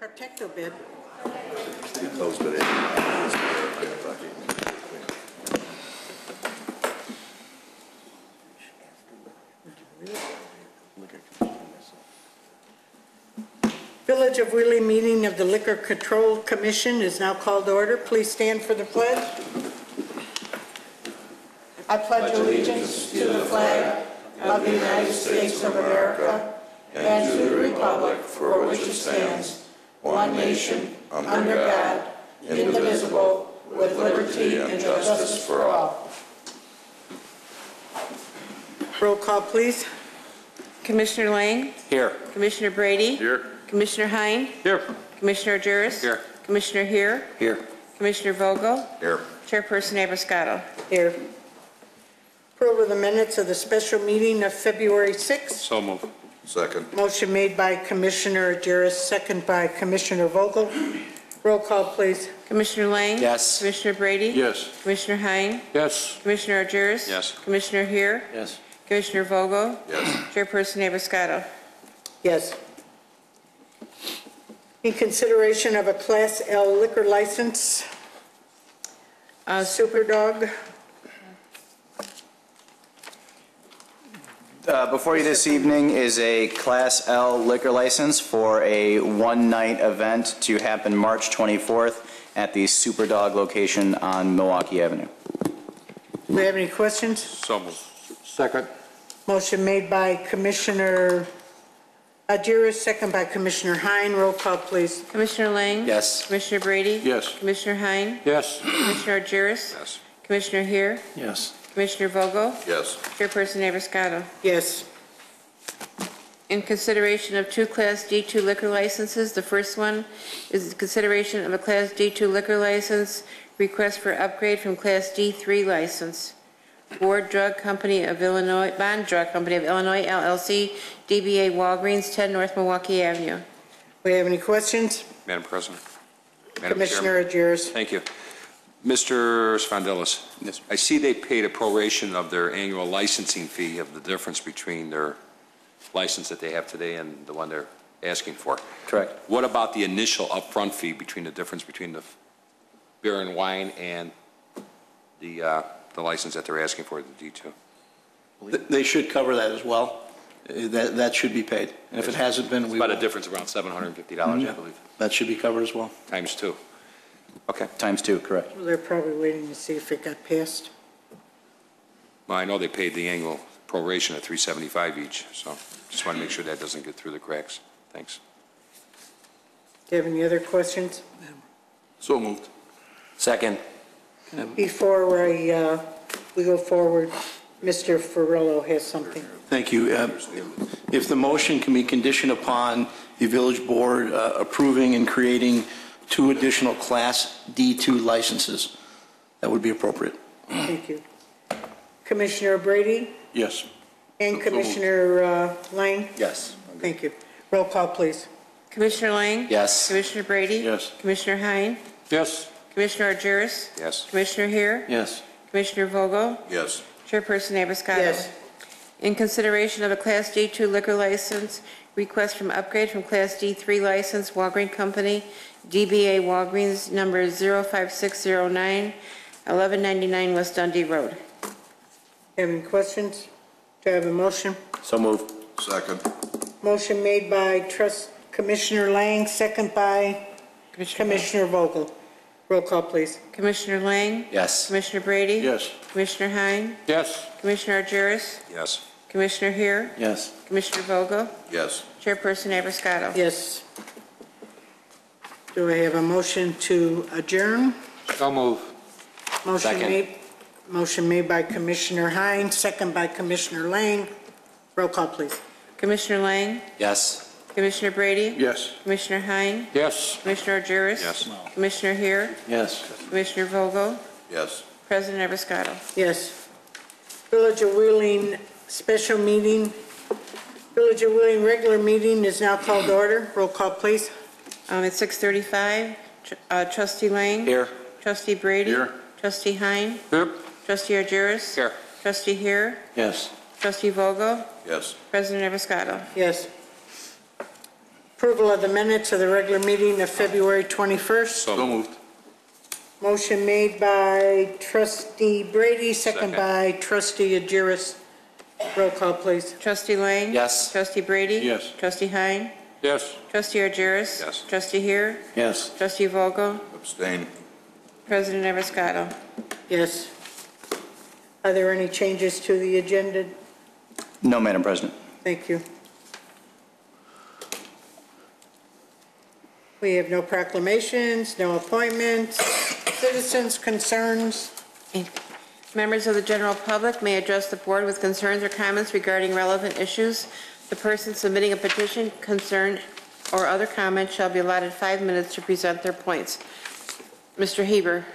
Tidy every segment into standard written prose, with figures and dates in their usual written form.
Protecto bid. Those bid Village of Wheeling meeting of the Liquor Control Commission is now called to order. Please stand for the pledge. I pledge allegiance to the flag of the United States of America and to the republic for which it stands, one nation, under God, indivisible, with liberty and justice for all. Roll call, please. Commissioner Lang? Here. Commissioner Brady? Here. Commissioner Hein? Here. Commissioner Juris? Here. Commissioner Here? Here. Commissioner Vogel? Here. Chairperson Abascato? Here. Approval of the minutes of the special meeting of February 6th. So move. Second. Motion made by Commissioner Juris, second by Commissioner Vogel. Roll call, please. Commissioner Lang? Yes. Commissioner Brady? Yes. Commissioner Hein? Yes. Commissioner Juris? Yes. Commissioner Here? Yes. Commissioner Vogel? Yes. Chairperson Abascato? Yes. In consideration of a Class L liquor license, Superdog. Before you this evening is a Class L liquor license for a one-night event to happen March 24th at the Superdog location on Milwaukee Avenue. Do we have any questions? So move. Second. Motion made by Commissioner Juris, second by Commissioner Hein. Roll call, please. Commissioner Lang? Yes. Commissioner Brady? Yes. Commissioner Hein? Yes. Commissioner Juris? Yes. Commissioner Here? Yes. Commissioner Vogel? Yes. Chairperson Abascato? Yes. In consideration of two Class D2 liquor licenses, the first one is consideration of a Class D2 liquor license request for upgrade from Class D3 license. Bond Drug Company of Illinois, LLC, DBA Walgreens, 10 North Milwaukee Avenue. We have any questions? Madam President. Madam Commissioner Juris. Thank you. Mr. Svandelis, Yes. I see they paid a proration of their annual licensing fee of the difference between their license that they have today and the one they're asking for. Correct. What about the initial upfront fee between the difference between the beer and wine and the license that they're asking for, the D2? They should cover that as well. That should be paid. And if it hasn't been, It's we about will. a difference around $750, I believe, That should be covered as well. times 2. Okay. Times 2, correct. Well, they're probably waiting to see if it got passed. Well, I know they paid the annual proration at $375 each, so just want to make sure that doesn't get through the cracks. Thanks. Do you have any other questions? So moved. Second. Before we go forward, Mr. Ferrillo has something. Thank you. If the motion can be conditioned upon the village board approving and creating 2 additional Class D2 licenses, that would be appropriate. Thank you. Commissioner Brady Yes. and Commissioner Lang? Yes. Thank you. Roll call, please. Commissioner Lang? Yes. Commissioner Brady? Yes. Commissioner Hein? Yes. Commissioner Juris? Yes. Commissioner Here? Yes. Commissioner Vogel? Yes. Chairperson Abascato? Yes. In consideration of a Class D2 liquor license request from upgrade from Class D3 license, Walgreens Company, DBA Walgreens, number 05609, 1199 West Dundee Road. Have any questions? Do I have a motion? So moved. Second. Motion made by Commissioner Lang, second by Commissioner Vogel. Roll call, please. Commissioner Lang? Yes. Commissioner Brady? Yes. Commissioner Hein? Yes. Commissioner Juris? Yes. Commissioner Here? Yes. Commissioner Vogel? Yes. Chairperson Abascato? Yes. Do I have a motion to adjourn? So move. Motion made by Commissioner Hein, second by Commissioner Lang. Roll call, please. Commissioner Lang? Yes. Commissioner Brady? Yes. Commissioner Hein? Yes. Commissioner Juris? Yes. Commissioner Here? Yes. Commissioner Vogel? Yes. President Abascato? Yes. Village of Wheeling special meeting. Village of Wheeling regular meeting is now called to order. Roll call, please. It's 6:35. Trustee Lang? Here. Trustee Brady? Here. Trustee Hein? Here. Trustee Argyris? Here. Trustee Here? Yes. Trustee Vogel? Yes. President Abascato? Yes. Approval of the minutes of the regular meeting of February 21st. So moved. Motion made by trustee Brady, second Second. by trustee Agiris. Roll call, please. Trustee Lang? Yes. Trustee Brady? Yes. Trustee Hein? Yes. Trustee Argyris? Yes. Trustee Heer? Yes. Trustee Vogel? Abstain. President Everscotto? Yes. Are there any changes to the agenda? No, Madam President. Thank you. We have no proclamations, no appointments, citizens' concerns. Members of the general public may address the board with concerns or comments regarding relevant issues. The person submitting a petition, concern, or other comment shall be allotted 5 minutes to present their points. Mr. Heber.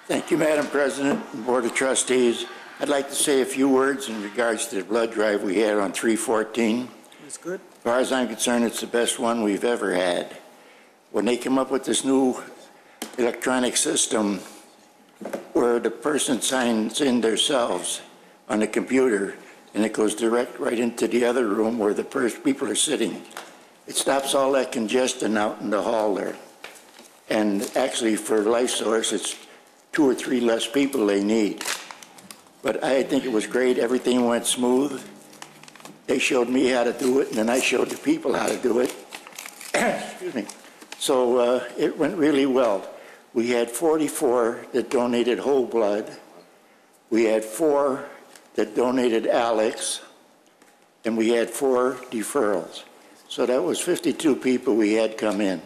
Thank you, Madam President and Board of Trustees. I'd like to say a few words in regards to the blood drive we had on 3/14. That's good. As far as I'm concerned, it's the best one we've ever had. When they came up with this new electronic system where the person signs in themselves on the computer and it goes direct right into the other room where the people are sitting, it stops all that congestion out in the hall there. And actually for Life Source, it's 2 or 3 less people they need. But I think it was great. Everything went smooth. They showed me how to do it, and then I showed the people how to do it. Excuse me. So it went really well. We had 44 that donated whole blood. We had 4 that donated Alex, and we had 4 deferrals. So that was 52 people we had come in,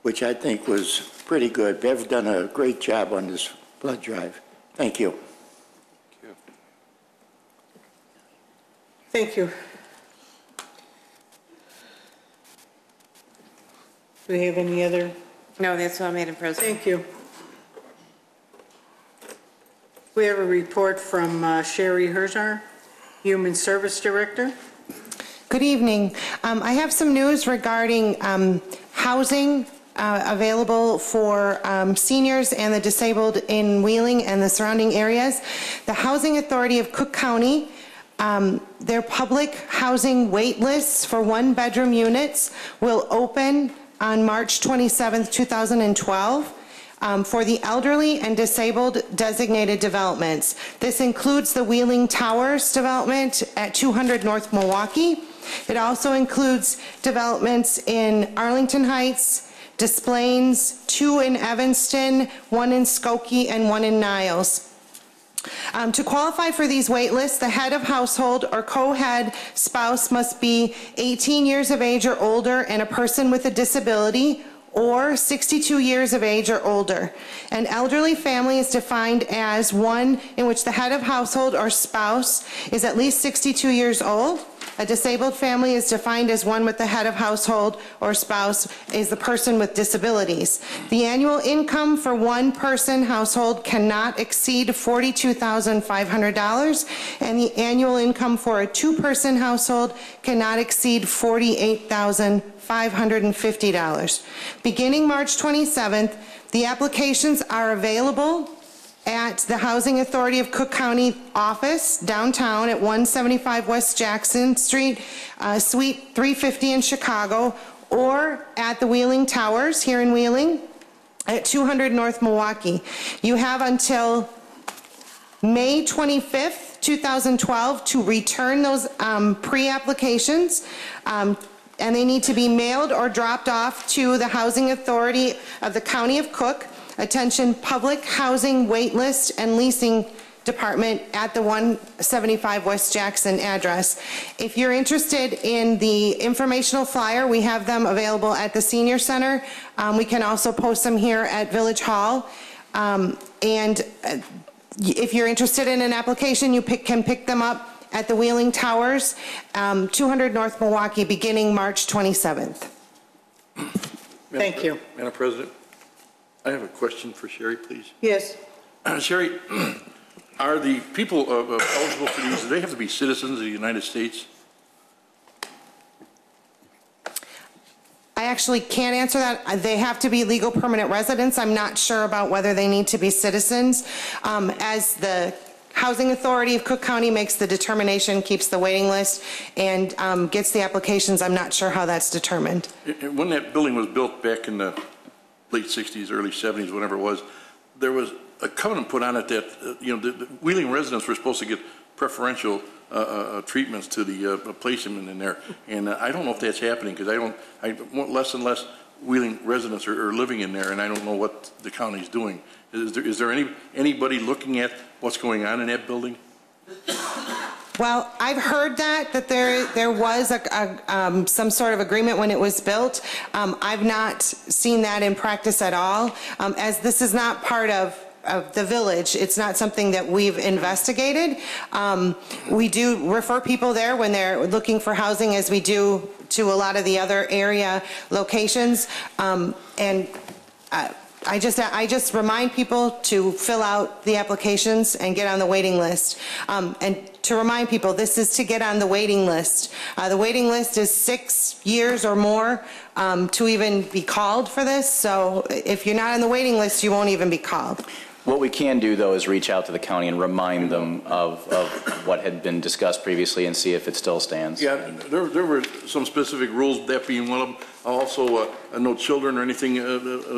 which I think was pretty good. They've done a great job on this blood drive. Thank you. Thank you. Do we have any other? No, that's all, Madam President. Thank you. We have a report from Sherry Herzar, Human Service Director. Good evening. I have some news regarding housing available for seniors and the disabled in Wheeling and the surrounding areas. The Housing Authority of Cook County, their public housing wait lists for 1-bedroom units will open on March 27th, 2012. For the elderly and disabled designated developments. This includes the Wheeling Towers development at 200 North Milwaukee. It also includes developments in Arlington Heights, Des Plaines, 2 in Evanston, 1 in Skokie, and 1 in Niles. To qualify for these wait lists, the head of household or co-head spouse must be 18 years of age or older and a person with a disability, or 62 years of age or older. An elderly family is defined as one in which the head of household or spouse is at least 62 years old. A disabled family is defined as one with the head of household or spouse is the person with disabilities. The annual income for 1-person household cannot exceed $42,500, and the annual income for a 2-person household cannot exceed $48,550. Beginning March 27th, the applications are available at the Housing Authority of Cook County office downtown at 175 West Jackson Street, Suite 350 in Chicago, or at the Wheeling Towers here in Wheeling at 200 North Milwaukee. You have until May 25th, 2012 to return those pre-applications. And they need to be mailed or dropped off to the Housing Authority of the County of Cook. Attention, Public Housing Waitlist and Leasing Department at the 175 West Jackson address. If you're interested in the informational flyer, we have them available at the Senior Center. We can also post them here at Village Hall. If you're interested in an application, you can pick them up at the Wheeling Towers, 200 North Milwaukee, beginning March 27th. Thank you. Madam President, I have a question for Sherry, please. Yes. Sherry, are the people eligible for these, do they have to be citizens of the United States? I actually can't answer that. They have to be legal permanent residents. I'm not sure about whether they need to be citizens. As the Housing Authority of Cook County makes the determination, keeps the waiting list, and gets the applications. I'm not sure how that's determined. When that building was built back in the late 60s, early 70s, whatever it was, there was a covenant put on it that, the Wheeling residents were supposed to get preferential treatments to the placement in there. And I don't know if that's happening, because less and less Wheeling residents are living in there, and I don't know what the county's doing. Is there anybody looking at what's going on in that building? Well, I've heard that there was some sort of agreement when it was built. I've not seen that in practice at all. As this is not part of the village, it's not something that we've investigated. We do refer people there when they're looking for housing, as we do to a lot of the other area locations. I just remind people to fill out the applications and get on the waiting list. And to remind people, this is to get on the waiting list. The waiting list is 6 years or more to even be called for this. So if you're not on the waiting list, you won't even be called. What we can do, though, is reach out to the county and remind them of what had been discussed previously and see if it still stands. Yeah, there were some specific rules, that being one of them. Also, no children or anything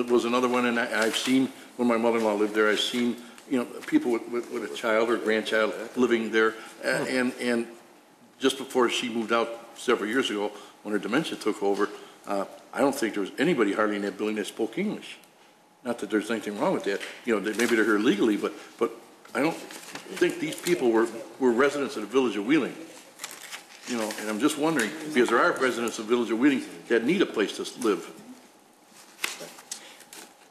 was another one. And I've seen, when my mother-in-law lived there, I've seen, people with a child or grandchild living there. And just before she moved out several years ago, when her dementia took over, I don't think there was anybody hardly in that building that spoke English. Not that there's anything wrong with that. Maybe they're here legally, but I don't think these people were residents of the village of Wheeling. And I'm just wondering, because there are residents of the village of Wheeling that need a place to live.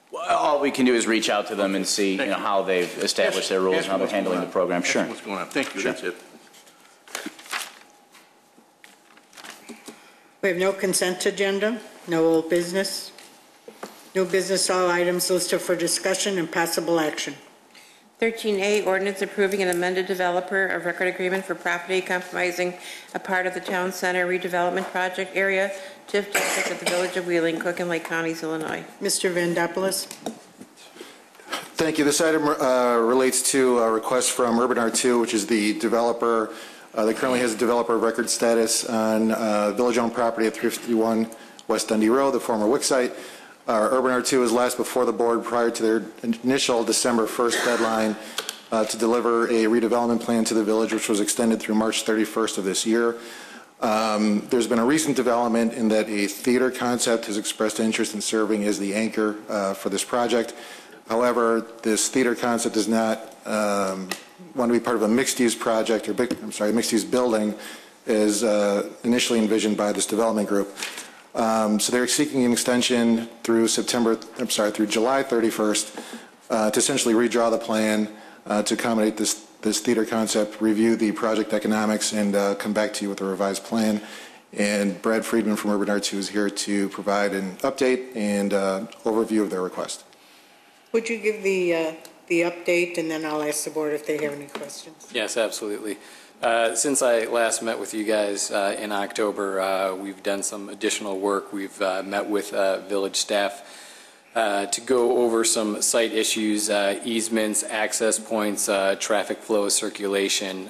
Well, all we can do is reach out to them and see how they've established their rules and how they're handling the program. Sure. What's going on? Thank you. Sure. That's it. We have no consent agenda, no old business. New business, all items listed for discussion and possible action. 13A, ordinance approving an amended developer of record agreement for property comprising a part of the town center redevelopment project area, TIF district of the village of Wheeling, Cook and Lake Counties, Illinois. Mr. Vandopoulos. Thank you. This item relates to a request from Urban R2, which is the developer that currently has a developer of record status on village-owned property at 351 West Dundee Road, the former WIC site. Urban R2 was last before the board prior to their initial December 1st deadline to deliver a redevelopment plan to the village, which was extended through March 31st of this year. There's been a recent development in that a theater concept has expressed interest in serving as the anchor for this project. However, this theater concept does not want to be part of a mixed-use project, or mixed-use building, as initially envisioned by this development group. So they're seeking an extension through through July 31st to essentially redraw the plan to accommodate this theater concept, review the project economics, and come back to you with a revised plan. And Brad Friedman from Urban R2 is here to provide an update and overview of their request. Would you give the update, and then I'll ask the board if they have any questions? Yes, absolutely. Since I last met with you guys in October, we've done some additional work. We've met with village staff to go over some site issues, easements, access points, traffic flow, circulation.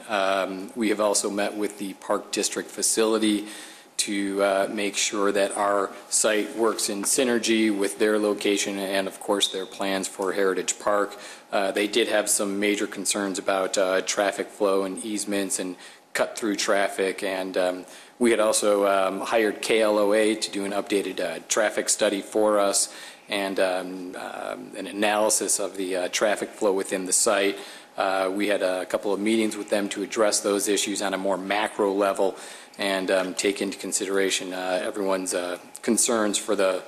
We have also met with the Park District facility to make sure that our site works in synergy with their location and, of course, their plans for Heritage Park. They did have some major concerns about traffic flow and easements and cut-through traffic, and we had also hired KLOA to do an updated traffic study for us and an analysis of the traffic flow within the site. We had a couple of meetings with them to address those issues on a more macro level and take into consideration everyone's concerns for the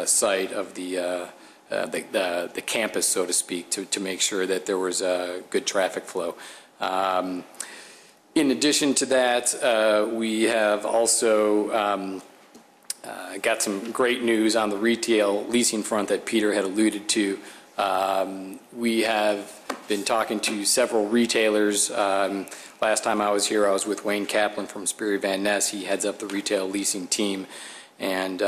site of the campus, so to speak, to make sure that there was a good traffic flow. In addition to that, we have also got some great news on the retail leasing front that Peter had alluded to. We have been talking to several retailers. Last time I was here, I was with Wayne Kaplan from Sperry Van Ness. He heads up the retail leasing team. And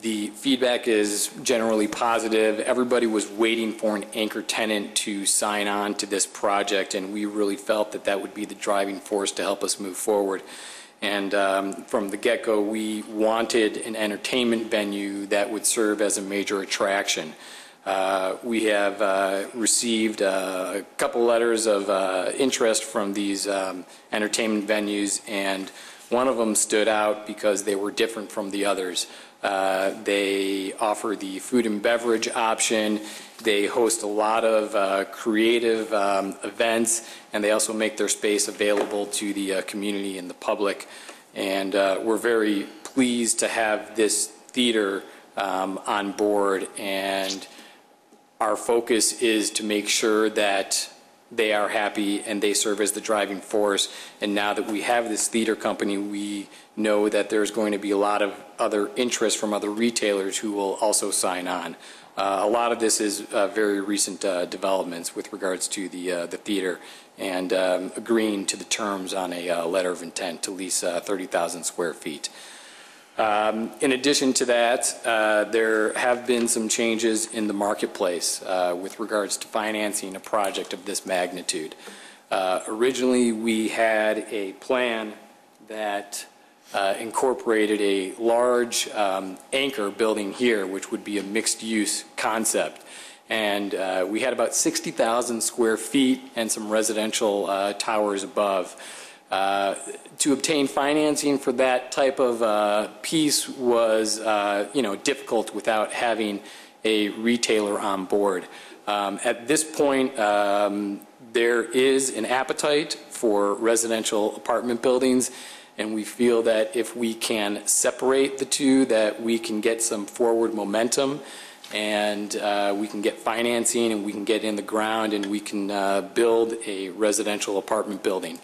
The feedback is generally positive. Everybody was waiting for an anchor tenant to sign on to this project, and we really felt that that would be the driving force to help us move forward. And from the get-go, we wanted an entertainment venue that would serve as a major attraction. We have received a couple letters of interest from these entertainment venues, and one of them stood out because they were different from the others. They offer the food and beverage option. They host a lot of creative events, and they also make their space available to the community and the public. And we're very pleased to have this theater on board, and our focus is to make sure that they are happy and they serve as the driving force. And now that we have this theater company, we know that there's going to be a lot of other interest from other retailers who will also sign on. A lot of this is very recent developments with regards to the theater, and agreeing to the terms on a letter of intent to lease 30,000 square feet. In addition to that, there have been some changes in the marketplace with regards to financing a project of this magnitude. Originally, we had a plan that incorporated a large anchor building here, which would be a mixed-use concept. And we had about 60,000 square feet and some residential towers above. To obtain financing for that type of piece was, difficult without having a retailer on board. At this point, there is an appetite for residential apartment buildings, and we feel that if we can separate the two, that we can get some forward momentum, and we can get financing, and we can get in the ground, and we can build a residential apartment building.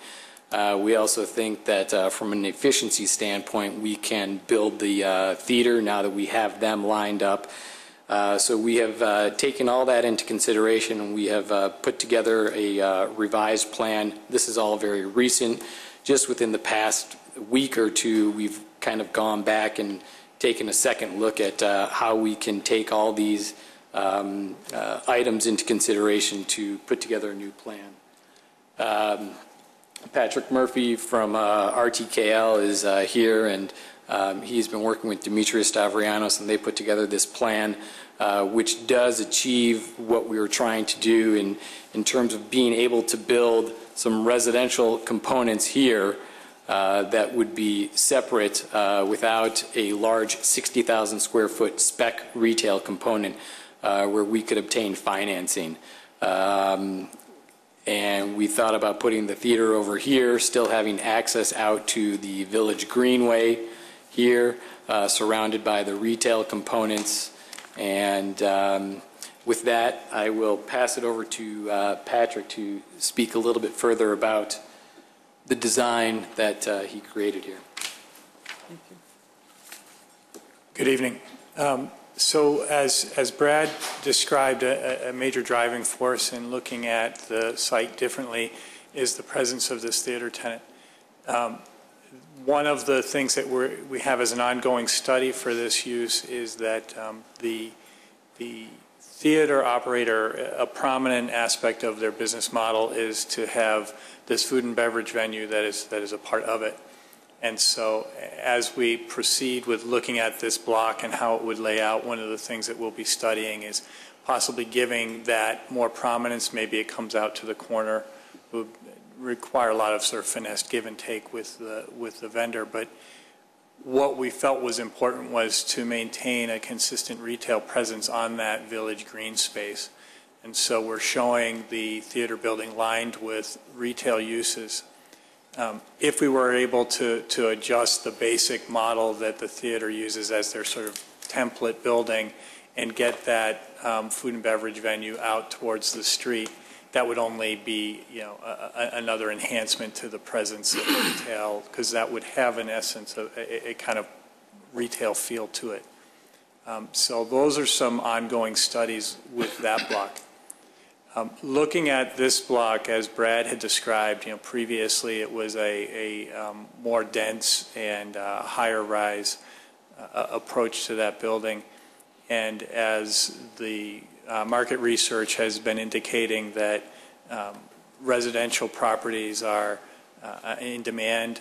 We also think that from an efficiency standpoint, we can build the theater now that we have them lined up. So we have taken all that into consideration, and we have put together a revised plan. This is all very recent. Just within the past week or two, we've kind of gone back and taken a second look at how we can take all these items into consideration to put together a new plan. Patrick Murphy from RTKL is here, and he's been working with Demetrius Stavrianos, and they put together this plan which does achieve what we were trying to do in terms of being able to build some residential components here that would be separate without a large 60,000 square foot spec retail component where we could obtain financing. And we thought about putting the theater over here, still having access out to the Village Greenway here, surrounded by the retail components. And with that, I will pass it over to Patrick to speak a little bit further about the design that he created here. Thank you. Good evening. So as Brad described, a major driving force in looking at the site differently is the presence of this theater tenant. One of the things that we have as an ongoing study for this use is that the theater operator, a prominent aspect of their business model is to have this food and beverage venue that is a part of it. And so as we proceed with looking at this block and how it would lay out, one of the things that we'll be studying is possibly giving that more prominence. Maybe it comes out to the corner. It would require a lot of sort of finesse give and take with the vendor. But what we felt was important was to maintain a consistent retail presence on that village green space. And so we're showing the theater building lined with retail uses. If we were able to adjust the basic model that the theater uses as their sort of template building and get that food and beverage venue out towards the street, that would only be, another enhancement to the presence of retail, because that would have, in essence, a kind of retail feel to it. So those are some ongoing studies with that block. Looking at this block, as Brad had described, previously it was a more dense and higher rise approach to that building. And as the market research has been indicating that residential properties are in demand,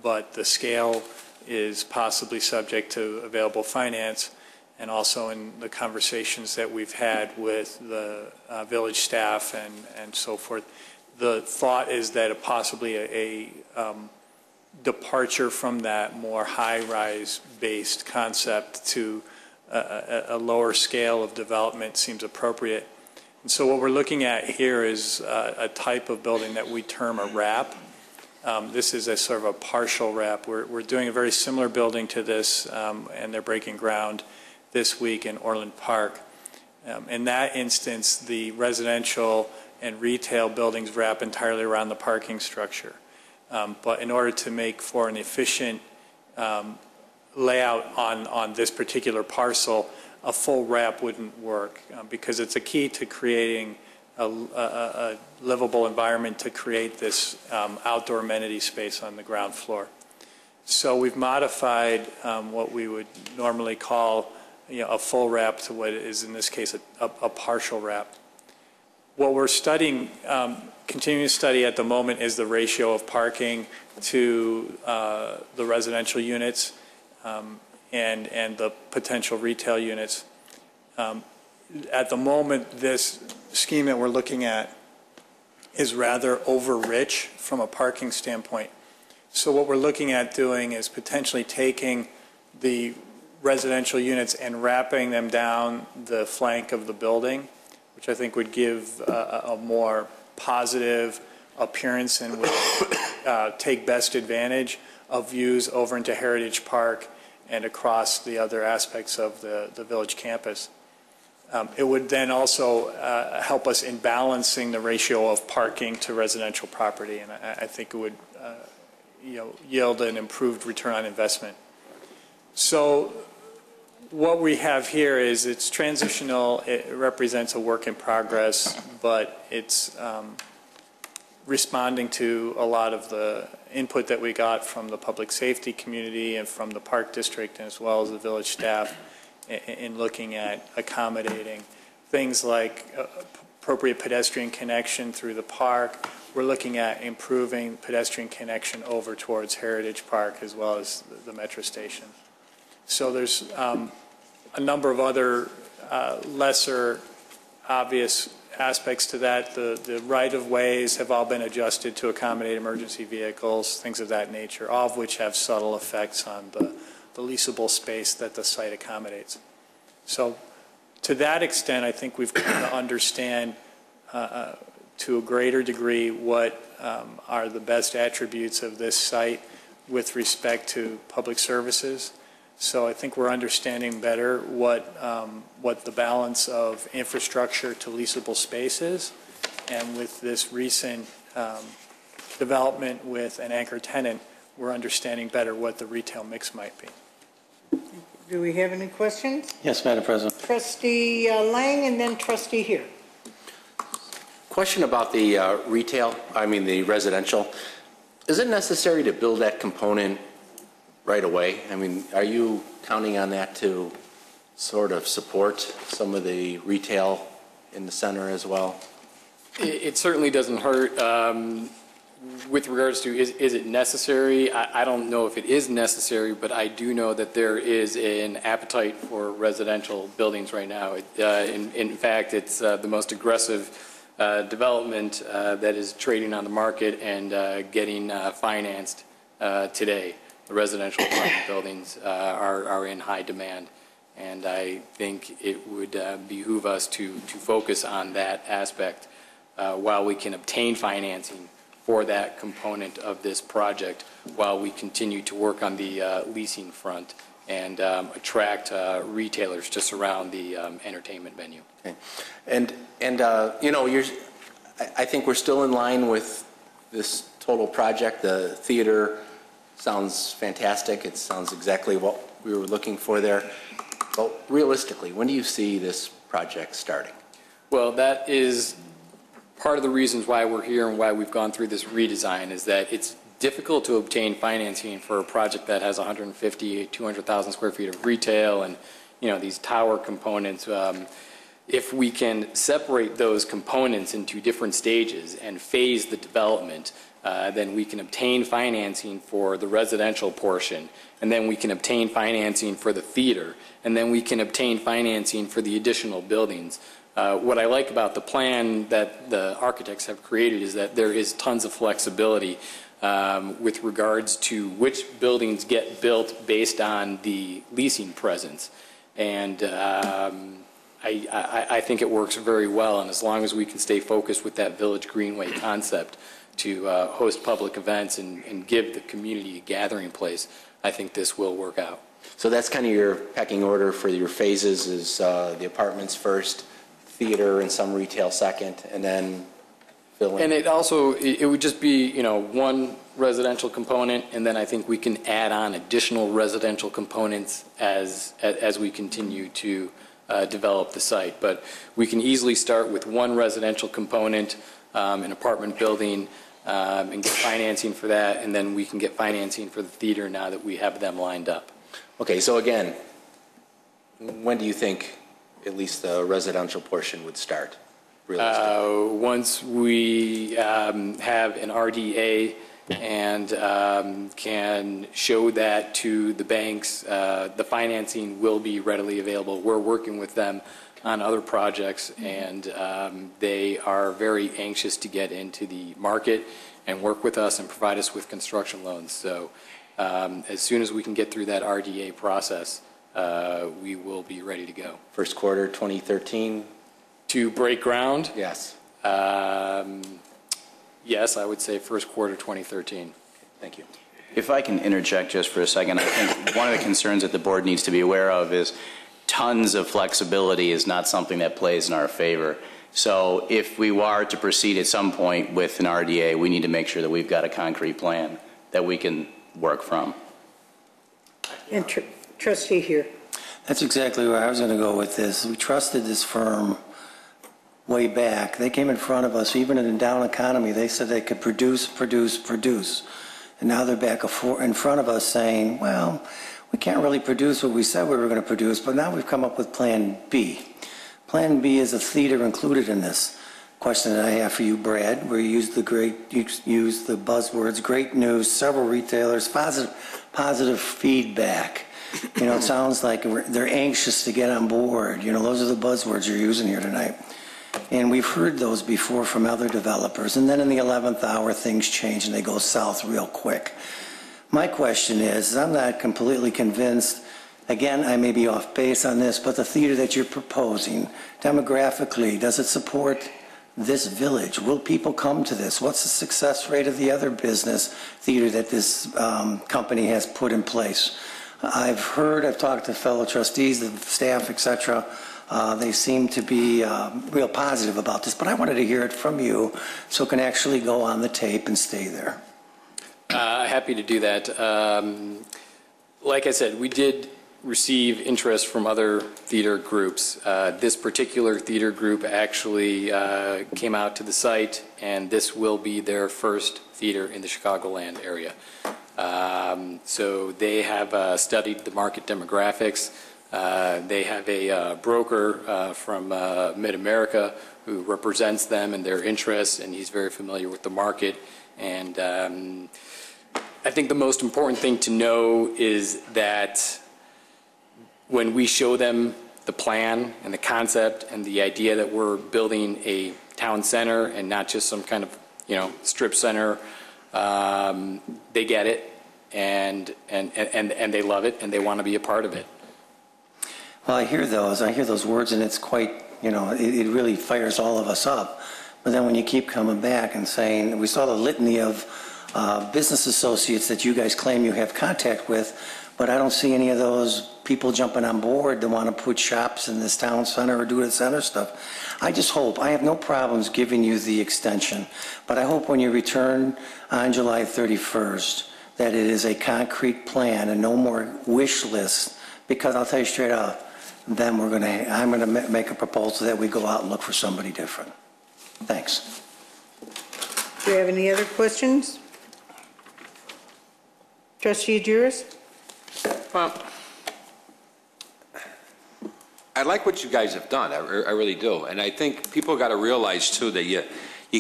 but the scale is possibly subject to available finance, and also in the conversations that we've had with the village staff and so forth, the thought is that possibly a departure from that more high-rise based concept to a lower scale of development seems appropriate. And so what we're looking at here is a type of building that we term a wrap. This is a sort of a partial wrap. We're doing a very similar building to this, and they're breaking ground this week in Orland Park. In that instance, the residential and retail buildings wrap entirely around the parking structure. But in order to make for an efficient layout on this particular parcel, a full wrap wouldn't work because it's a key to creating a livable environment to create this outdoor amenity space on the ground floor. So we've modified what we would normally call a full wrap to what is in this case a partial wrap. What we're studying, continuing to study at the moment, is the ratio of parking to the residential units and the potential retail units. At the moment, this scheme that we're looking at is rather over-rich from a parking standpoint. So what we're looking at doing is potentially taking the residential units and wrapping them down the flank of the building, which I think would give a more positive appearance and would take best advantage of views over into Heritage Park and across the other aspects of the village campus. It would then also help us in balancing the ratio of parking to residential property, and I think it would yield an improved return on investment. So what we have here is it's transitional. It represents a work in progress, but it's responding to a lot of the input that we got from the public safety community and from the park district, as well as the village staff, in looking at accommodating things like appropriate pedestrian connection through the park. We're looking at improving pedestrian connection over towards Heritage Park as well as the metro station. So there's a number of other lesser obvious aspects to that. The right-of-ways have all been adjusted to accommodate emergency vehicles, things of that nature, all of which have subtle effects on the leasable space that the site accommodates. So to that extent, I think we've come to understand to a greater degree what are the best attributes of this site with respect to public services. So I think we're understanding better what the balance of infrastructure to leasable space is. And with this recent development with an anchor tenant, we're understanding better what the retail mix might be. Do we have any questions? Yes, Madam President. Trustee Lang and then Trustee here. Question about the the residential. Is it necessary to build that component right away? I mean, are you counting on that to sort of support some of the retail in the center as well? It certainly doesn't hurt. With regards to is it necessary, I don't know if it is necessary, but I do know that there is an appetite for residential buildings right now. In fact, it's the most aggressive development that is trading on the market and getting financed today. The residential apartment buildings are in high demand, and I think it would behoove us to focus on that aspect while we can obtain financing for that component of this project, while we continue to work on the leasing front and attract retailers to surround the entertainment venue. Okay. And I think we're still in line with this total project. The theater sounds fantastic. It sounds exactly what we were looking for there. But realistically, when do you see this project starting? Well, that is part of the reasons why we're here and why we've gone through this redesign, is that it's difficult to obtain financing for a project that has 150, 200,000 square feet of retail and, these tower components. If we can separate those components into different stages and phase the development, then we can obtain financing for the residential portion, and then we can obtain financing for the theater, and then we can obtain financing for the additional buildings. What I like about the plan that the architects have created is that there is tons of flexibility with regards to which buildings get built based on the leasing presence. And I think it works very well, and as long as we can stay focused with that Village Greenway concept to host public events and give the community a gathering place, I think this will work out. So that's kind of your pecking order for your phases is the apartments first, theater and some retail second, and then fill in. And it also, it would just be, one residential component, and then I think we can add on additional residential components as we continue to develop the site. But we can easily start with one residential component, an apartment building, and get financing for that, and then we can get financing for the theater now that we have them lined up. Okay, so again, when do you think at least the residential portion would start? Once we have an RDA and can show that to the banks, the financing will be readily available. We're working with them on other projects, and they are very anxious to get into the market and work with us and provide us with construction loans. So as soon as we can get through that RDA process, we will be ready to go. First quarter 2013? To break ground? Yes. Yes, I would say first quarter 2013. Thank you. If I can interject just for a second, I think one of the concerns that the board needs to be aware of is tons of flexibility is not something that plays in our favor. So if we were to proceed at some point with an RDA, we need to make sure that we've got a concrete plan that we can work from. And trustee here. That's exactly where I was going to go with this. We trusted this firm way back. They came in front of us, even in a down economy, they said they could produce. And now they're back in front of us saying, well, we can't really produce what we said we were going to produce, but now we've come up with Plan B. Plan B is a theater included in this. Question that I have for you, Brad, where you use the buzzwords, great news, several retailers, positive feedback. It sounds like they're anxious to get on board. Those are the buzzwords you're using here tonight. And we've heard those before from other developers. And then in the 11th hour, things change and they go south real quick. My question is, I'm not completely convinced, again, I may be off base on this, but the theater that you're proposing, demographically, does it support this village? Will people come to this? What's the success rate of the other business theater that this company has put in place? I've talked to fellow trustees, the staff, etc. They seem to be real positive about this, but I wanted to hear it from you so it can actually go on the tape and stay there. Happy to do that. Like I said, we did receive interest from other theater groups. This particular theater group actually came out to the site, and this will be their first theater in the Chicagoland area. So they have studied the market demographics. They have a broker from Mid-America who represents them and their interests, and he's very familiar with the market. And I think the most important thing to know is that when we show them the plan and the concept and the idea that we're building a town center and not just some kind of strip center, they get it and they love it and they want to be a part of it. Well, I hear those words, and it's quite, it really fires all of us up. But then when you keep coming back and saying, we saw the litany of business associates that you guys claim you have contact with, but I don't see any of those people jumping on board to want to put shops in this town center or do the center stuff. I just hope, I have no problems giving you the extension, but I hope when you return on July 31st that it is a concrete plan and no more wish lists, because I'll tell you straight out, then I'm going to make a proposal that we go out and look for somebody different. Thanks. Do you have any other questions? Trustee Jurist? Well, I like what you guys have done. I really do. And I think people got to realize, too, that you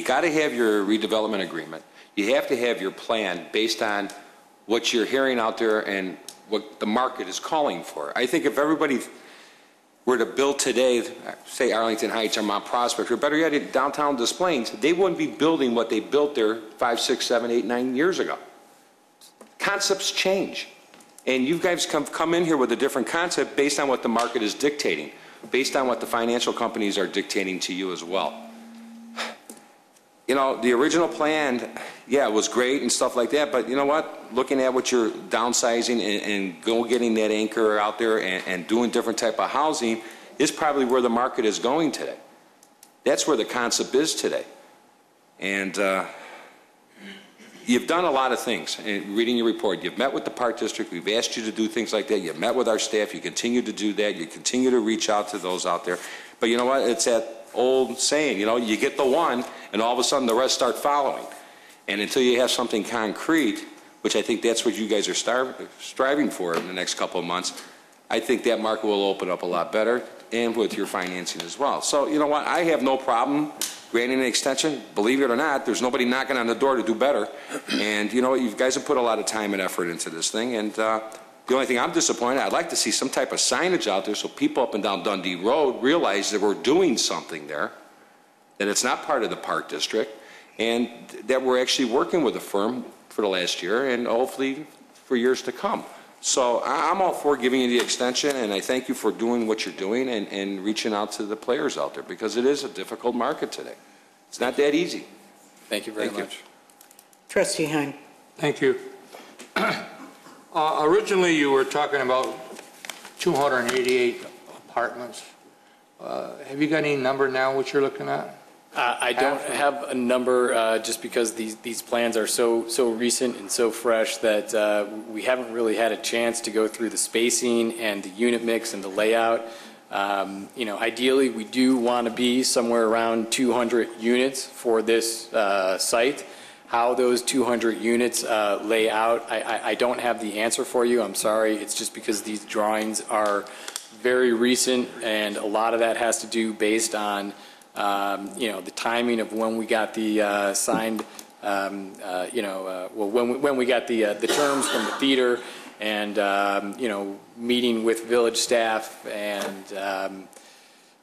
got to have your redevelopment agreement. You have to have your plan based on what you're hearing out there and what the market is calling for. I think if everybody were to build today, say Arlington Heights or Mount Prospect, or better yet, downtown Des Plaines, they wouldn't be building what they built there 5, 6, 7, 8, 9 years ago. Concepts change. And you guys come in here with a different concept based on what the market is dictating, based on what the financial companies are dictating to you as well. You know, the original plan, yeah, it was great and stuff like that, but you know what? Looking at what you're downsizing and getting that anchor out there and doing different type of housing is probably where the market is going today. That's where the concept is today. And you've done a lot of things. Reading your report, you've met with the Park District. We've asked you to do things like that. You've met with our staff. You continue to do that. You continue to reach out to those out there. But you know what? It's that old saying, you know, you get the one, and all of a sudden the rest start following. And until you have something concrete, which I think that's what you guys are striving for in the next couple of months, I think that market will open up a lot better, and with your financing as well. So, you know what? I have no problem granting an extension. Believe it or not, there's nobody knocking on the door to do better. And, you know, you guys have put a lot of time and effort into this thing. And the only thing I'm disappointed, I'd like to see some type of signage out there so people up and down Dundee Road realize that we're doing something there, that it's not part of the Park District, and that we're actually working with a firm for the last year and hopefully for years to come. So I'm all for giving you the extension, and I thank you for doing what you're doing and reaching out to the players out there, because it is a difficult market today. It's not that easy. Thank you very much. Trustee Hein. Thank you. Originally, you were talking about 288 apartments. Have you got any number now what you're looking at? I don't have a number just because these plans are so recent and so fresh that we haven't really had a chance to go through the spacing and the unit mix and the layout. You know, ideally, we do want to be somewhere around 200 units for this site. How those 200 units lay out, I don't have the answer for you. I'm sorry. It's just because these drawings are very recent, and a lot of that has to do based on you know, the timing of when we got the signed, you know, well, when we got the terms from the theater, and you know, meeting with village staff, and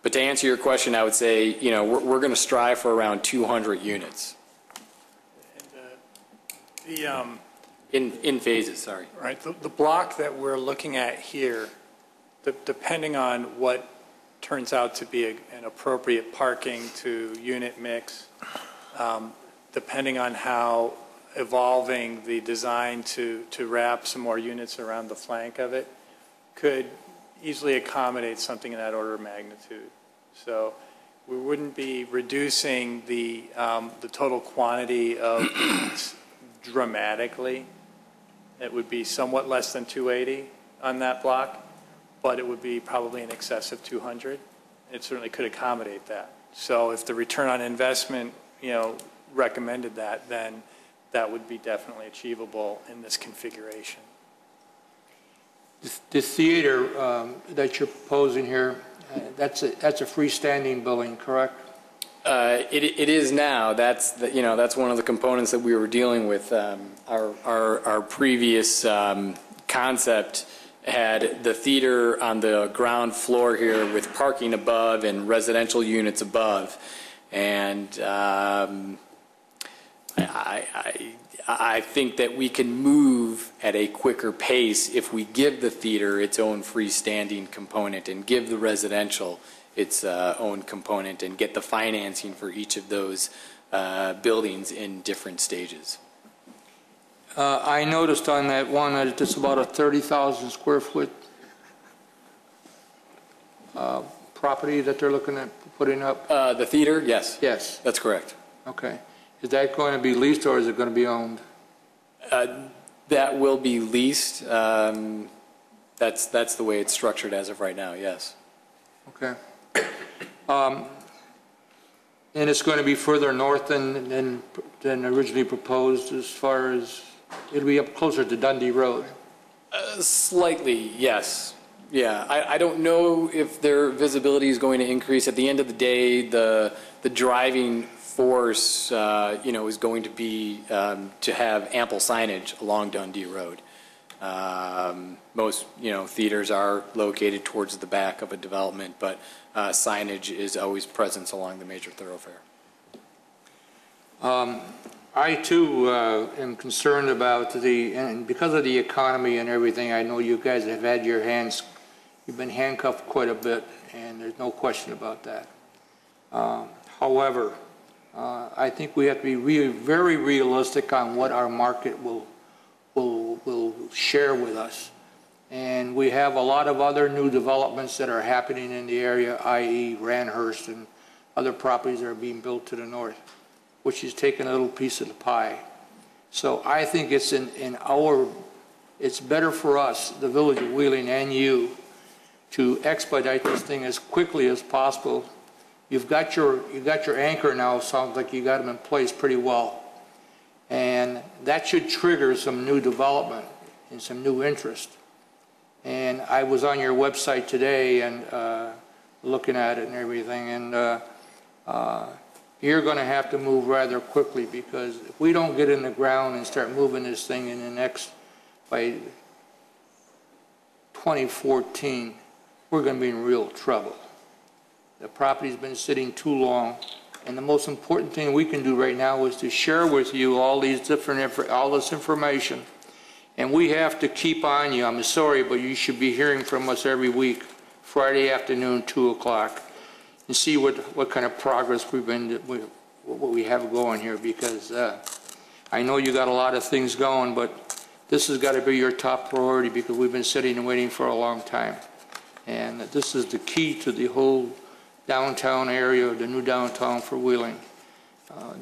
but to answer your question, I would say, you know, we're going to strive for around 200 units. And, in phases, sorry. right, the block that we're looking at here, depending on what turns out to be an appropriate parking to unit mix, depending on how evolving the design to wrap some more units around the flank of it, could easily accommodate something in that order of magnitude. So we wouldn't be reducing the total quantity of units dramatically. It would be somewhat less than 280 on that block, but it would be probably in excess of 200. It certainly could accommodate that. So if the return on investment, you know, recommended that, then that would be definitely achievable in this configuration. The theater that you're proposing here, that's a freestanding building, correct? It is now. That's you know, that's one of the components that we were dealing with. Our previous concept had the theater on the ground floor here with parking above and residential units above, and I think that we can move at a quicker pace if we give the theater its own freestanding component and give the residential its own component and get the financing for each of those buildings in different stages. I noticed on that one that it's about a 30,000 square foot property that they're looking at putting up. The theater, yes. Yes. That's correct. Okay. Is that going to be leased or is it going to be owned? That will be leased. That's the way it's structured as of right now, yes. Okay. And it's going to be further north than originally proposed as far as It'll be up closer to Dundee Road. Slightly, yes. Yeah, I don't know if their visibility is going to increase. At the end of the day, the driving force, is going to be to have ample signage along Dundee Road. Most, theaters are located towards the back of a development, but signage is always present along the major thoroughfare. I too am concerned about and because of the economy and everything, I know you guys have had you've been handcuffed quite a bit, and there's no question about that. However, I think we have to be very realistic on what our market will share with us. And we have a lot of other new developments that are happening in the area, i.e. Randhurst and other properties that are being built to the north, which is taking a little piece of the pie. So I think it's it's better for us, the Village of Wheeling and you, to expedite this thing as quickly as possible. You've got your anchor now. Sounds like you got them in place pretty well, and that should trigger some new development and some new interest. And I was on your website today and looking at it and everything, and you're going to have to move rather quickly, because if we don't get in the ground and start moving this thing in the by 2014, we're going to be in real trouble. The property's been sitting too long, and the most important thing we can do right now is to share with you all this information. And we have to keep on you. I'm sorry, but you should be hearing from us every week, Friday afternoon, 2 o'clock, and see what kind of progress what we have going here, because I know you got a lot of things going, but this has got to be your top priority, because we've been sitting and waiting for a long time. And this is the key to the whole downtown area, the new downtown for Wheeling.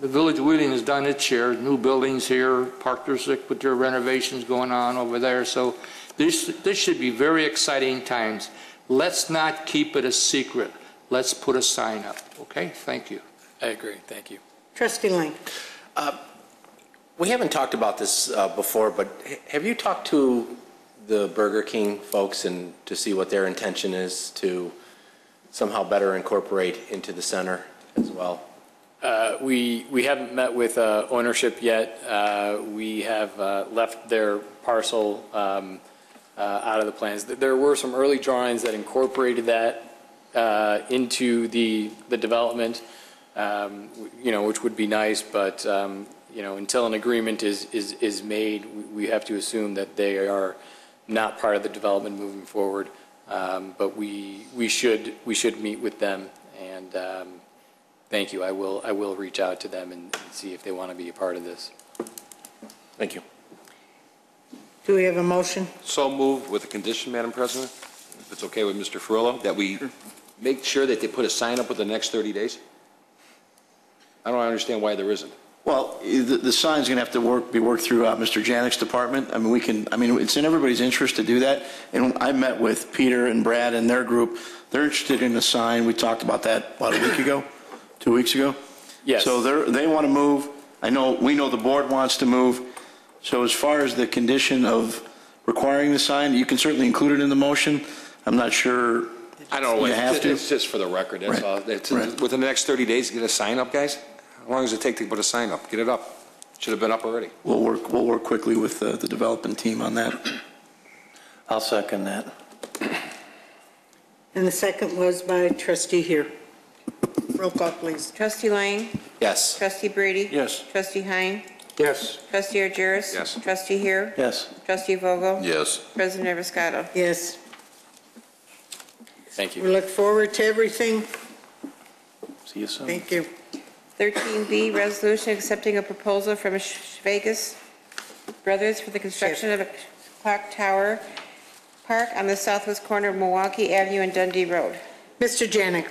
The Village of Wheeling has done its share, new buildings here, Park District with their renovations going on over there. So this should be very exciting times. Let's not keep it a secret. Let's put a sign up, okay? Thank you. I agree, thank you. Trustee Lang. We haven't talked about this before, but have you talked to the Burger King folks and to see what their intention is to somehow better incorporate into the center as well? We haven't met with ownership yet. We have left their parcel out of the plans. There were some early drawings that incorporated that into the development, which would be nice, but until an agreement is made, we have to assume that they are not part of the development moving forward. But we should meet with them, and thank you. I will reach out to them and see if they want to be a part of this. Thank you. Do we have a motion? So moved with a condition, Madam President, if it's okay with Mr. Ferrillo, that we make sure that they put a sign up within the next 30 days? I don't understand why there isn't. Well, the sign's going to have to be worked through Mr. Janik's department. It's in everybody's interest to do that. And I met with Peter and Brad and their group. They're interested in the sign. We talked about that, about a week ago, 2 weeks ago? Yes. So they want to move. We know the board wants to move. So as far as the condition of requiring the sign, you can certainly include it in the motion. I'm not sure. I don't know. You have to. It's just for the record, that's all. Within the next 30 days, get a sign up, guys? How long does it take to put a sign up? Get it up. Should have been up already. We'll work quickly with the development team on that. I'll second that. And the second was by Trustee Here. Roll call, please. Trustee Lang? Yes. Trustee Brady? Yes. Trustee Hein? Yes. Trustee Argyris? Yes. Trustee Here? Yes. Trustee Vogel? Yes. President Evers-Scotto? Yes. Thank you. We look forward to everything. See you soon. Thank you. 13B, resolution accepting a proposal from Vegas Brothers for the construction of a clock tower park on the southwest corner of Milwaukee Avenue and Dundee Road. Mr. Janik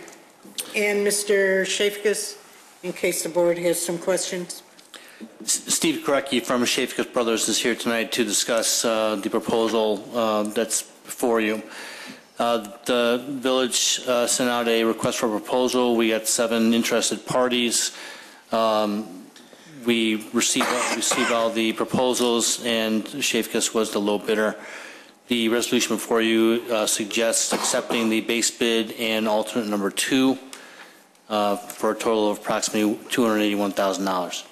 and Mr. Shafkus, in case the board has some questions. Steve Korecki from Shafkus Brothers is here tonight to discuss the proposal that's before you. The village sent out a request for proposal. We got 7 interested parties. we received all the proposals, and Shafkus was the low bidder. The resolution before you suggests accepting the base bid and alternate number 2 for a total of approximately $281,000.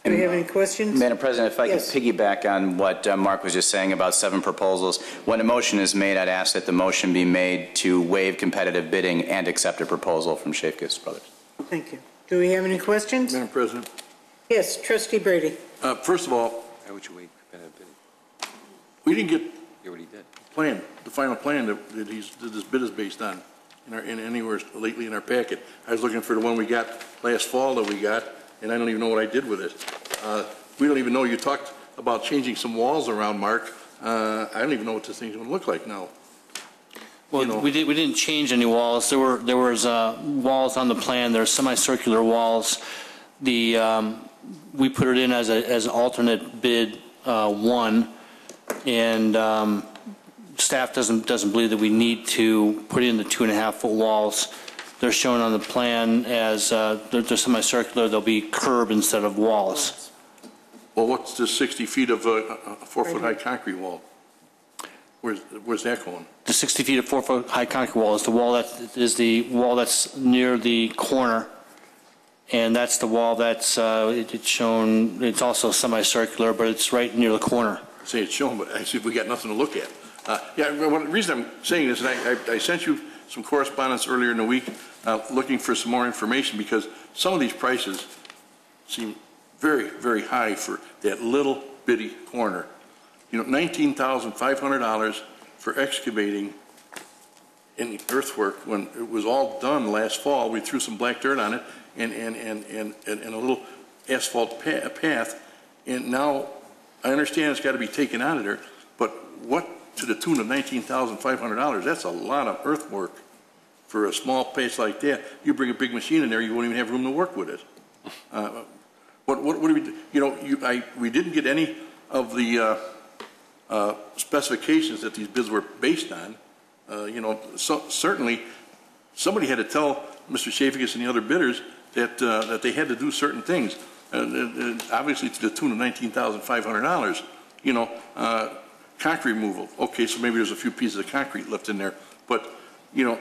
Do we have any questions? Madam President, if I Yes. could piggyback on what Mark was just saying about 7 proposals, when a motion is made, I'd ask that the motion be made to waive competitive bidding and accept a proposal from Shafkus Brothers. Thank you. Do we have any questions? Madam President, Yes, Trustee Brady. first of all, Why would you wait for competitive bidding? we didn't get You already did. the final plan that this bid is based on in anywhere lately in our packet. I was looking for the one we got last fall that we got, and I don't even know what I did with it. We don't even know, you talked about changing some walls around, Mark. I don't even know what this thing's going to look like now. Well, we didn't change any walls. There was walls on the plan. There's semicircular walls. We put it in as an alternate bid 1, and staff doesn't believe that we need to put in the 2.5-foot walls. They're shown on the plan as they're semicircular. They'll be curb instead of walls. Well, what's the 60 feet of a 4-foot high concrete wall? Where's that going? The 60 feet of 4-foot high concrete wall is the wall that's near the corner, and that's the wall that's it's shown. It's also semicircular, but it's right near the corner. I say it's shown, but actually we got nothing to look at. The reason I'm saying this, and I sent you some correspondence earlier in the week looking for some more information, because some of these prices seem very, very high for that little bitty corner. You know, $19,500 for excavating in earthwork when it was all done last fall. We threw some black dirt on it and a little asphalt path, and now I understand it's got to be taken out of there, but what to the tune of $19,500? That's a lot of earthwork for a small place like that. You bring a big machine in there, you won't even have room to work with it. What do we do? You know, we didn't get any of the specifications that these bids were based on. You know, certainly somebody had to tell Mr. Shafkus and the other bidders that they had to do certain things. Obviously to the tune of $19,500. You know, concrete removal. Okay, so maybe there's a few pieces of concrete left in there, but you know,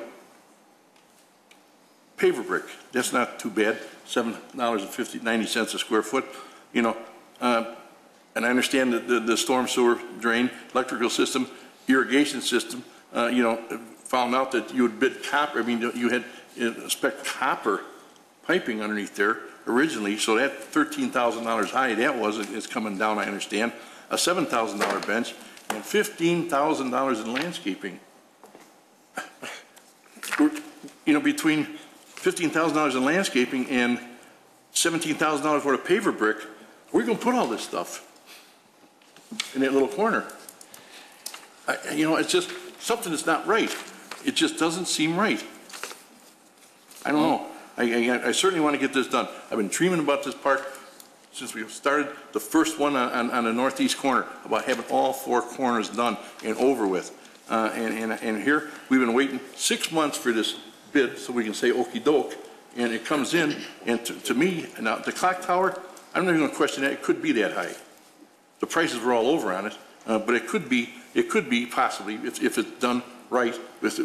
paver brick, that's not too bad. $7.90 a square foot. You know, and I understand that the storm sewer drain, electrical system, irrigation system. You know, found out that you would bid copper. I mean, you had spec copper piping underneath there originally, so that $13,000 high that was is coming down. I understand a $7,000 bench and $15,000 in landscaping. You know, between $15,000 in landscaping and $17,000 worth of paver brick, where are you going to put all this stuff in that little corner? You know, it's just something that's not right. It just doesn't seem right. I don't know. I certainly want to get this done. I've been dreaming about this park since we started the first one on the northeast corner, about having all 4 corners done and over with. And here we've been waiting 6 months for this bid so we can say okey doke, and it comes in, and to me, now the clock tower, I'm not even going to question that. It could be that high. The prices were all over on it, but it could be possibly, if it's done right with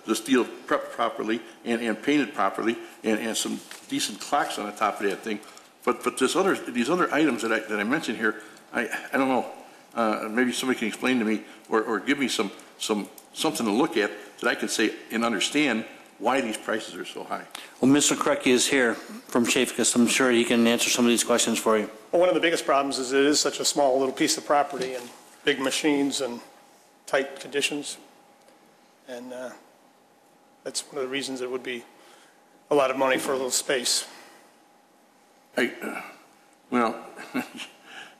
the steel prepped properly and painted properly and some decent clocks on the top of that thing. But these other items that I mentioned here, I don't know. Maybe somebody can explain to me or give me something to look at that I can say and understand why these prices are so high. Well, Mr. Krecki is here from Shafkus. I'm sure he can answer some of these questions for you. Well, one of the biggest problems is it is such a small little piece of property and big machines and tight conditions. And that's one of the reasons it would be a lot of money for a little space. Well,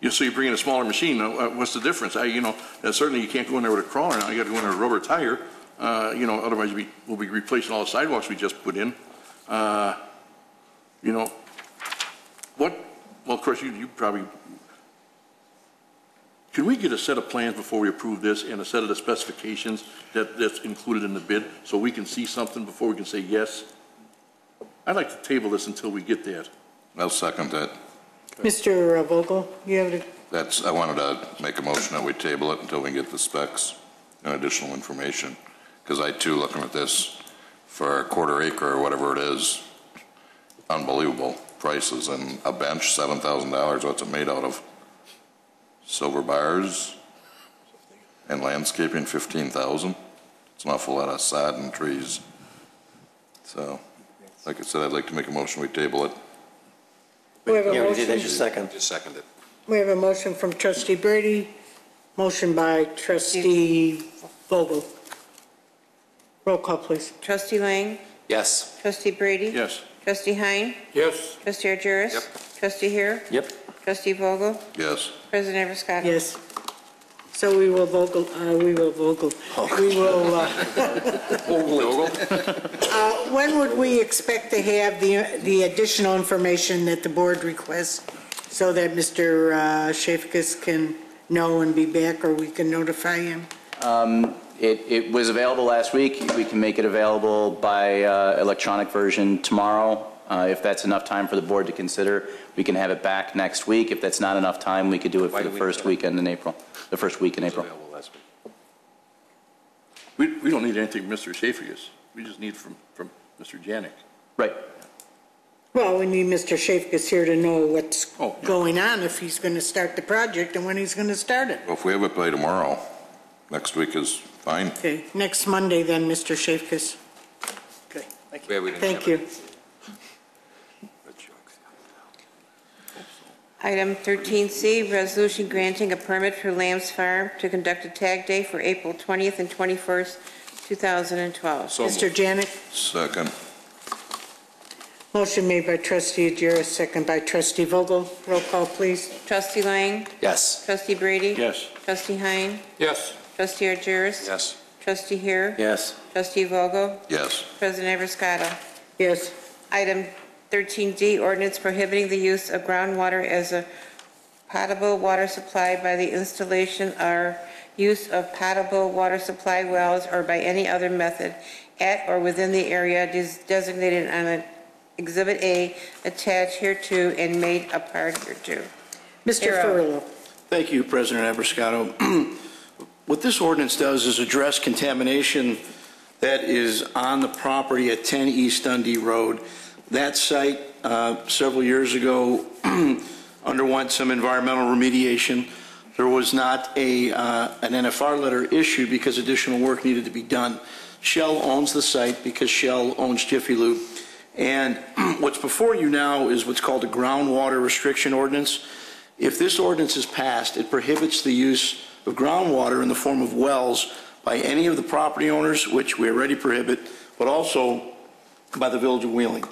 so you bring in a smaller machine. What's the difference? You know, certainly you can't go in there with a crawler now. You got to go in there with a rubber tire. You know, otherwise we'll be replacing all the sidewalks we just put in. You know, well, of course, you probably, can we get a set of plans before we approve this and a set of the specifications that's included in the bid so we can see something before we can say yes? I'd like to table this until we get that. I'll second that. Mr. Vogel, you have the... I wanted to make a motion that we table it until we get the specs and additional information. Because I too, looking at this for a quarter acre or whatever it is, unbelievable prices. And a bench, $7,000, what's it made out of? Silver bars and landscaping, $15,000. It's an awful lot of sod and trees. So, like I said, I'd like to make a motion, we table it. We have a Yeah, we did that, motion. just second. Just second it. We have a motion from trustee Brady, motion by trustee Vogel. Roll call, please. Trustee Lang? Yes. Trustee Brady? Yes. Trustee Hein? Yes. Trustee Argyris? Yep. Trustee Hare? Yep. Trustee Vogel? Yes. President Everscott? Yes. So we will Vogel, we will, when would we expect to have the additional information that the board requests so that Mr. Shafkus can know and be back, or we can notify him? It was available last week. We can make it available by electronic version tomorrow. If that's enough time for the board to consider, we can have it back next week. If that's not enough time, we could do it for the first weekend in April, the first week in April. We don't need anything from Mr. Shafkus. We just need from Mr. Janik. Right. Well, we need Mr. Shafkus here to know what's going on, if he's going to start the project and when he's going to start it. Well, if we have it by tomorrow, next week is fine. Okay, next Monday then, Mr. Shafkus. Okay, thank you. Item 13C, resolution granting a permit for Lamb's Farm to conduct a tag day for April 20th and 21st, 2012. So Mr. Janik? Second. Motion made by trustee Adjira, second by trustee Vogel. Roll call, please. Trustee Lang? Yes. Trustee Brady? Yes. Trustee Hein? Yes. Trustee Argyris? Yes. Trustee Hare? Yes. Trustee Vogel? Yes. President Everscott? Yes. Item 13D, ordinance prohibiting the use of groundwater as a potable water supply by the installation or use of potable water supply wells or by any other method at or within the area designated on Exhibit A attached hereto and made a part hereto. Mr. Ferrillo. Thank you, President Abrascato. What this ordinance does is address contamination that is on the property at 10 East Dundee Road. That site, several years ago, underwent some environmental remediation. There was not an NFR letter issued because additional work needed to be done. Shell owns the site because Shell owns Jiffy Lube. And what's before you now is what's called a groundwater restriction ordinance. If this ordinance is passed, it prohibits the use of groundwater in the form of wells by any of the property owners, which we already prohibit, but also by the Village of Wheeling.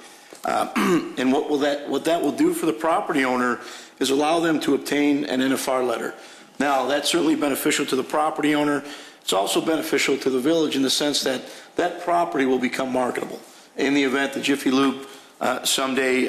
And what that will do for the property owner is allow them to obtain an NFR letter. Now, that's certainly beneficial to the property owner. It's also beneficial to the village in the sense that that property will become marketable. In the event that Jiffy Lube someday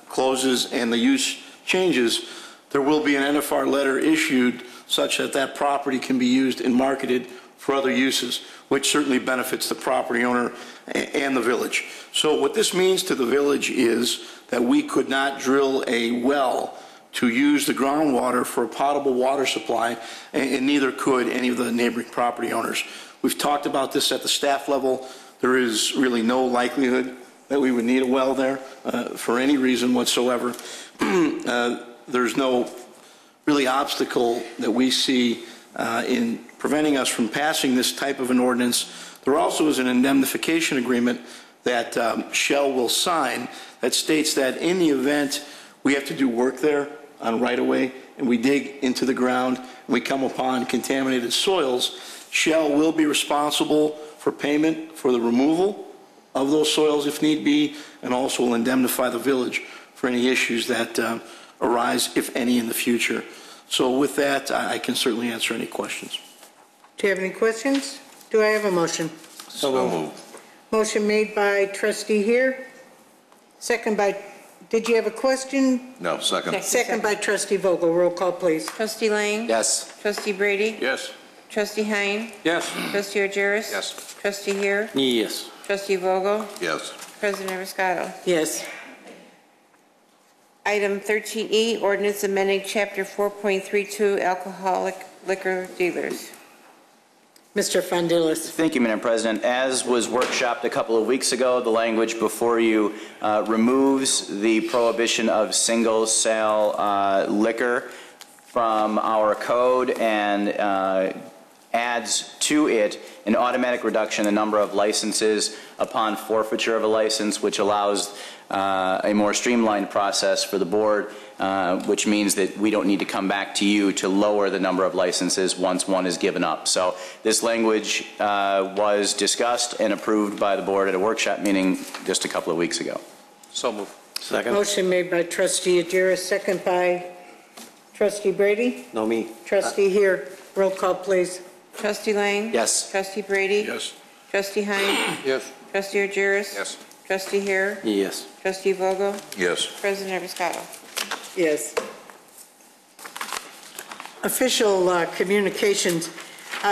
closes and the use changes, there will be an NFR letter issued such that that property can be used and marketed for other uses, which certainly benefits the property owner and the village. So what this means to the village is that we could not drill a well to use the groundwater for a potable water supply, and neither could any of the neighboring property owners. We've talked about this at the staff level. There is really no likelihood that we would need a well there for any reason whatsoever. There's no really obstacle that we see in preventing us from passing this type of an ordinance. There also is an indemnification agreement that Shell will sign that states that in the event we have to do work there on right-of-way and we dig into the ground and we come upon contaminated soils, Shell will be responsible for payment for the removal of those soils if need be, and also will indemnify the village for any issues that arise, if any, in the future. So with that, I can certainly answer any questions. Do you have any questions? Do I have a motion? So moved. Motion made by trustee here. Second by, did you have a question? No, second. Second by trustee Vogel. Roll call, please. Trustee Lang? Yes. Trustee Brady? Yes. Trustee Hein? Yes. Trustee Argyris? Yes. Trustee Hare? Yes. Trustee Vogel? Yes. President Everscott? Yes. Item 13E, ordinance amending Chapter 4.32, alcoholic liquor dealers. Mr. Fondilis. Thank you, Madam President. As was workshopped a couple of weeks ago, the language before you removes the prohibition of single-sale liquor from our code and adds to it an automatic reduction in the number of licenses upon forfeiture of a license, which allows a more streamlined process for the board, which means that we don't need to come back to you to lower the number of licenses once one is given up. So this language was discussed and approved by the board at a workshop meeting just a couple of weeks ago. So moved. Second. Motion made by trustee Agiris, second by trustee Brady. No, me. Trustee here. Roll call, please. Trustee Lang? Yes. Trustee Brady? Yes. Trustee Hein? Yes. Trustee Agiris? Yes. Trustee Hare? Yes. Trustee Vogel? Yes. President Evans-Scotto? Yes. Official communications.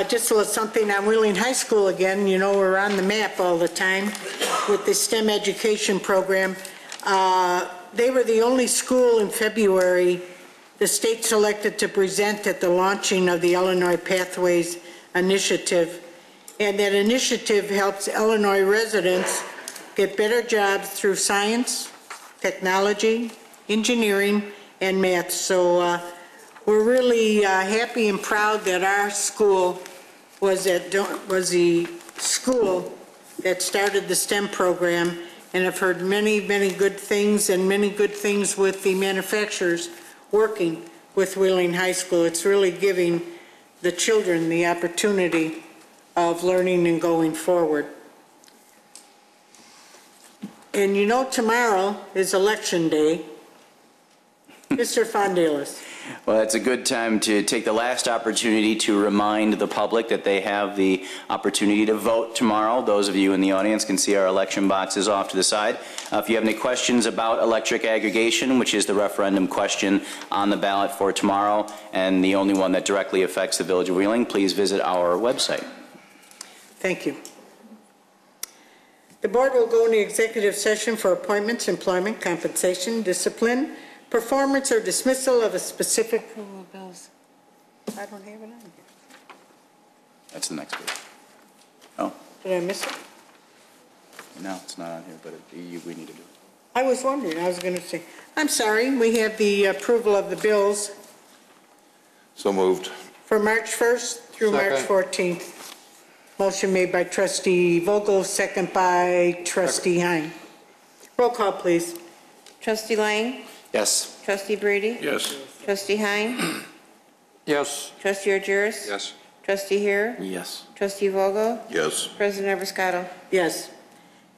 Just a little something on Wheeling High School again. You know, we're on the map all the time with the STEM education program. They were the only school in February the state selected to present at the launching of the Illinois Pathways Initiative. And that initiative helps Illinois residents get better jobs through science, technology, engineering, and math. So we're really happy and proud that our school was the school that started the STEM program, and I've heard many, many good things and many good things with the manufacturers working with Wheeling High School. It's really giving the children the opportunity of learning and going forward. And you know, tomorrow is election day. Mr. Fondilis. Well, it's a good time to take the last opportunity to remind the public that they have the opportunity to vote tomorrow. Those of you in the audience can see our election boxes off to the side. If you have any questions about electric aggregation, which is the referendum question on the ballot for tomorrow, and the only one that directly affects the Village of Wheeling, please visit our website. Thank you. The board will go into executive session for appointments, employment, compensation, discipline, performance, or dismissal of a specific approval of bills. I don't have it on here. That's the next page. Oh. Did I miss it? No, it's not on here, but we need to do it. I was wondering. I was going to say. I'm sorry. We have the approval of the bills So moved. for March 1st through March 14th. Motion made by trustee Vogel, second by trustee Hein. Roll call, please. Trustee Lang? Yes. Trustee Brady? Yes. Trustee Hein? Yes. Trustee Agiris? Yes. Trustee Hare? Yes. Trustee Vogel? Yes. President Evans-Scotto? Yes.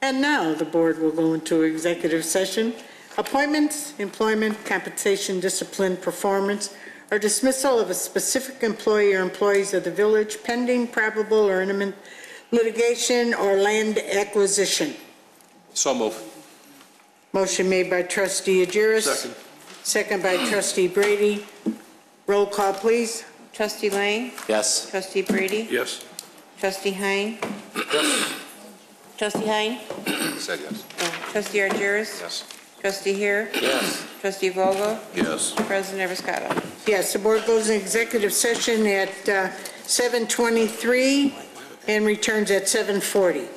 And now the board will go into executive session. Appointments, employment, compensation, discipline, performance, or dismissal of a specific employee or employees of the village pending probable or imminent litigation or land acquisition. So move. Motion made by trustee Agiris. Second. Second by trustee Brady. Roll call, please. Trustee Lang? Yes. Trustee Brady? Yes. Trustee Hein? Trustee Hein? Said yes. Trustee Agiris? Yes. Trustee Hare? Yes. Trustee Vogel? Yes. President Evans-Scotto? Yes, the board goes in executive session at 7:23 and returns at 7:40.